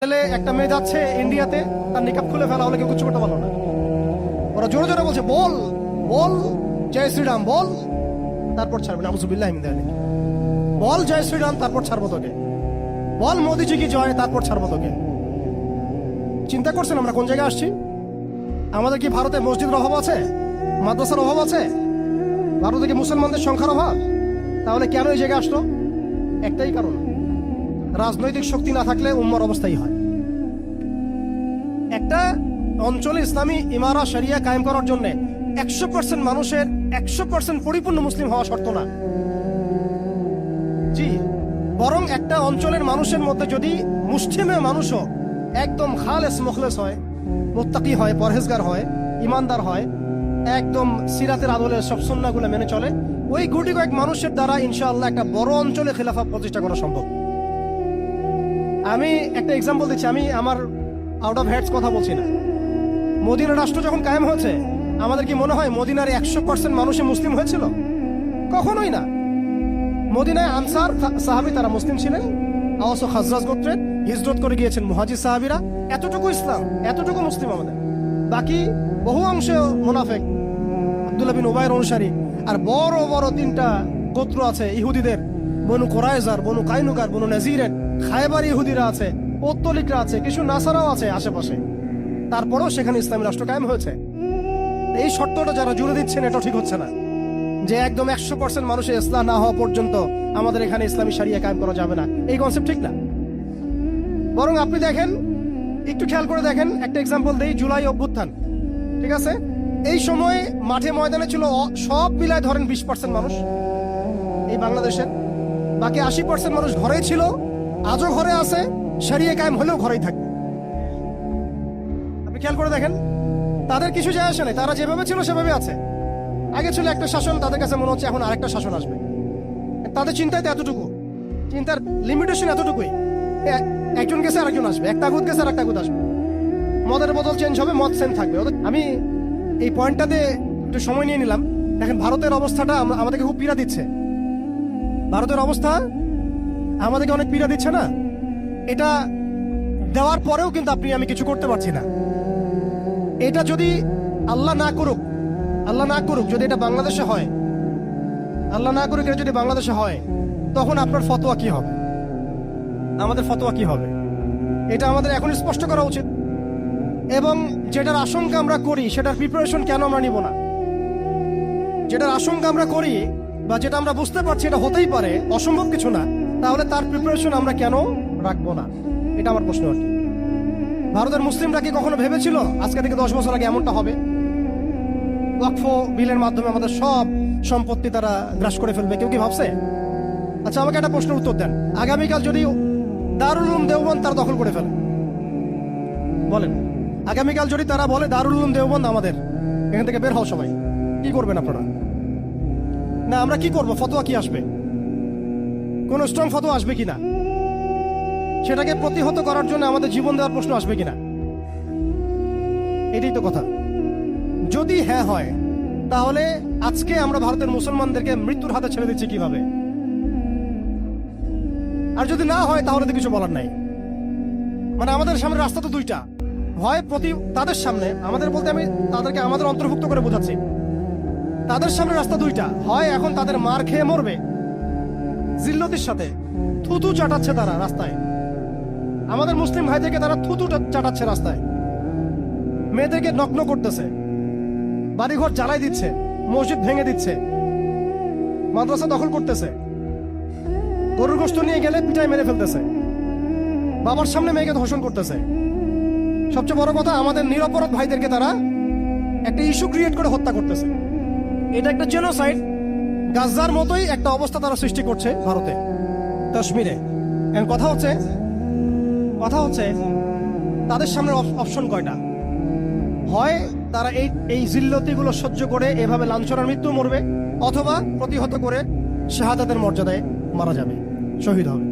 ছেলে একটা মেয়ে যাচ্ছে ইন্ডিয়াতে, তার নিকাব খুলে ফেলা হলে কেউ কিছু করতে পারলো না। ওরা জোরে জোরে বলছে, বল বল জয় শ্রীরাম বল, তারপর ছাড়বে না। আউযুবিল্লাহি মিন যালিক। বল জয় শ্রীরাম, তারপর ছাড়বো তোকে। বল মোদিজি কি জয়, তারপর ছাড়বো তোকে। চিন্তা করছেন আমরা কোন জায়গায় আসছি? আমাদের কি ভারতে মসজিদের অভাব আছে, মাদ্রাসার অভাব আছে? ভারতে কি মুসলমানদের সংখ্যার অভাব? তাহলে কেন এই জায়গায় আসলো? একটাই কারণ, রাজনৈতিক শক্তি না থাকলে উম্মার অবস্থাই হয়। একটা অঞ্চলে ইসলামী ইমারা শরিয়া কায়েম করার জন্য 100% মানুষের 100% পরিপূর্ণ মুসলিম হওয়া শর্ত না। জি, বরং একটা অঞ্চলের মানুষের মধ্যে যদি মুসলিমে মানুষও একদম খালেস মুখলেস হয়, মুত্তাকি হয়, পরহেজগার হয়, ইমানদার হয়, একদম সিরাতের আদলে সব সুন্নাহগুলো মেনে চলে, ওই গুটি কয়েক মানুষের দ্বারা ইনশাআল্লাহ একটা বড় অঞ্চলে খেলাফত প্রতিষ্ঠা করা সম্ভব। আমি একটা এক্সাম্পল দিচ্ছি, আমি আমার আউট অফ হেডস কথা বলছি না। মদিনা রাষ্ট্র যখন কায়েম হয়েছে, আমাদের কি মনে হয় মদিনার 100% মানুষে মুসলিম হয়েছিল? কখনোই না। মদিনায় আনসার সাহাবী তারা মুসলিম ছিলেন, আওস ও খাজরাজ গোত্রের, হিজরত করে গিয়েছেন মুহাজির সাহাবীরা। এতটুকু ইসলাম, এতটুকু মুসলিম আমাদের। বাকি বহু অংশে মুনাফিক, আব্দুল্লাহ বিন উবাইর অনুসারী। আর বড় বড় 3টা গোত্র আছে ইহুদিদের, বনু কোরাইজার, বনু কাইনুকার, বনু নাজিরের, খায়বার ইহুদিরা আছে, পৌত্তলিকরা আছে, কিছু নাসারাও আছে আশেপাশে। তারপরেও সেখানে ইসলামী রাষ্ট্র কায়েম হয়েছে। এই শর্তটা যারা জুড়ে দিচ্ছেন, এটা ঠিক হচ্ছে না যে একদম 100% মানুষের ইসলাম না হওয়া পর্যন্ত আমাদের এখানে ইসলামী শরিয়া কায়েম করা যাবে না। এই কনসেপ্ট ঠিক না। বরং আপনি দেখেন, একটু খেয়াল করে দেখেন, একটা এক্সাম্পল দেই। জুলাই অভ্যুত্থান, ঠিক আছে? এই সময় মাঠে ময়দানে ছিল সব মিলায় ধরেন 20% মানুষ এই বাংলাদেশের, বাকি 80% মানুষ ঘরেই ছিল, আজও ঘরে আছে, শরিয়া কায়েম হলেও ঘরেই থাকবে। আপনি খেয়াল করে দেখেন, তাদের কিছু যায় আসে না, তারা যেভাবে ছিল সেভাবে আছে। আগে ছিল একটা শাসন, তাদের কাছে মনে হচ্ছে এখন আরেকটা শাসন আসবে। তাদের চিন্তায় তো এতটুকু, চিন্তার লিমিটেশন এতটুকুই। একজন গেছে আরেকজন আসবে, এক তাগুত গেছে আর এক তাগুত আসবে, মদের বদল চেঞ্জ হবে, মদ সেম থাকবে। আমি এই পয়েন্টটাতে একটু সময় নিয়ে নিলাম। দেখেন ভারতের অবস্থাটা আমাদেরকে খুব পীড়া দিচ্ছে। ভারতের অবস্থা আমাদেরকে অনেক পীড়া দিচ্ছে না? এটা দেওয়ার পরেও কিন্তু আপনি আমি কিছু করতে পারছি না। এটা যদি আল্লাহ না করুক, আল্লাহ না করুক, যদি এটা বাংলাদেশে হয়, আল্লাহ না করুক, এটা যদি বাংলাদেশে হয়, তখন আপনার ফতোয়া কি হবে, আমাদের ফতোয়া কি হবে? এটা আমাদের এখন স্পষ্ট করা উচিত। এবং যেটার আশঙ্কা আমরা করি, সেটার প্রিপারেশন কেন আমরা নিব না? যেটার আশঙ্কা আমরা করি বা যেটা আমরা বুঝতে পারছি এটা হতেই পারে, অসম্ভব কিছু না, তাহলে তার প্রিপারেশন আমরা কেন রাখবো না? এটা আমার প্রশ্ন আর কি। ভারতের মুসলিমরা কি কখনো ভেবেছিল আজকে থেকে 10 বছর আগে এমনটা হবে? ওয়াকফ বিলের মাধ্যমে আমাদের সব সম্পত্তি তারা গ্রাস করে ফেলবে, কেউ কি ভাবছে? আচ্ছা, আমাকে একটা প্রশ্নের উত্তর দেন। আগামীকাল যদি দারুল উলুম দেওবন্দ তারা দখল করে ফেলে, বলেন, আগামীকাল যদি তারা বলে দারুল উলুম দেওবন্দ আমাদের, এখান থেকে বের হও সবাই, কি করবেন আপনারা? না আমরা কি করব? ফতোয়া কি আসবে? কোন স্ট্রং ফতোয়া আসবে কিনা? সেটাকে প্রতিহত করার জন্য আমাদের জীবন দেওয়ার প্রশ্ন আসবে কিনা? এটাই তো কথা। যদি হ্যাঁ হয়, তাহলে আজকে আমরা ভারতের মুসলমানদেরকে মৃত্যুর হাতে ছেড়ে দিচ্ছি কিভাবে? আর যদি না হয়, তাহলে তো কিছু বলার নাই। মানে আমাদের সামনে রাস্তা তো 2টা, হয় তাদের সামনে, আমাদের বলতে আমি তাদেরকে আমাদের অন্তর্ভুক্ত করে বোঝাচ্ছি, তাদের সামনে রাস্তা 2টা, হয় এখন তাদের মার খেয়ে মরবে জিল্লতির সাথে, থুতু চাটাচ্ছে তারা রাস্তায়, আমাদের মুসলিম ভাইদেরকে তারা থুতু চাটাচ্ছে রাস্তায়, মেয়েদেরকে নগ্ন করতেছে, বাড়িঘর জ্বালাই দিচ্ছে, মসজিদ ভেঙে দিচ্ছে, মাদ্রাসা দখল করতেছে, গরুর গোশত নিয়ে গেলে পিটায় মেরে ফেলতেছে, বাবার সামনে মেয়েকে ধর্ষণ করতেছে। সবচেয়ে বড় কথা, আমাদের নিরপরাধ ভাইদেরকে তারা একটা ইস্যু ক্রিয়েট করে হত্যা করতেছে। এটা একটা জেনোসাইড, গাজার মতোই একটা অবস্থা তারা সৃষ্টি করছে ভারতে, কাশ্মীরে। কথা হচ্ছে তাদের সামনে অপশন কয়টা? হয় তারা এই জিল্লতিগুলো সহ্য করে এভাবে লাঞ্ছনার মৃত্যু মরবে, অথবা প্রতিহত করে শাহাদাতের মর্যাদায় মারা যাবে, শহীদ হবে।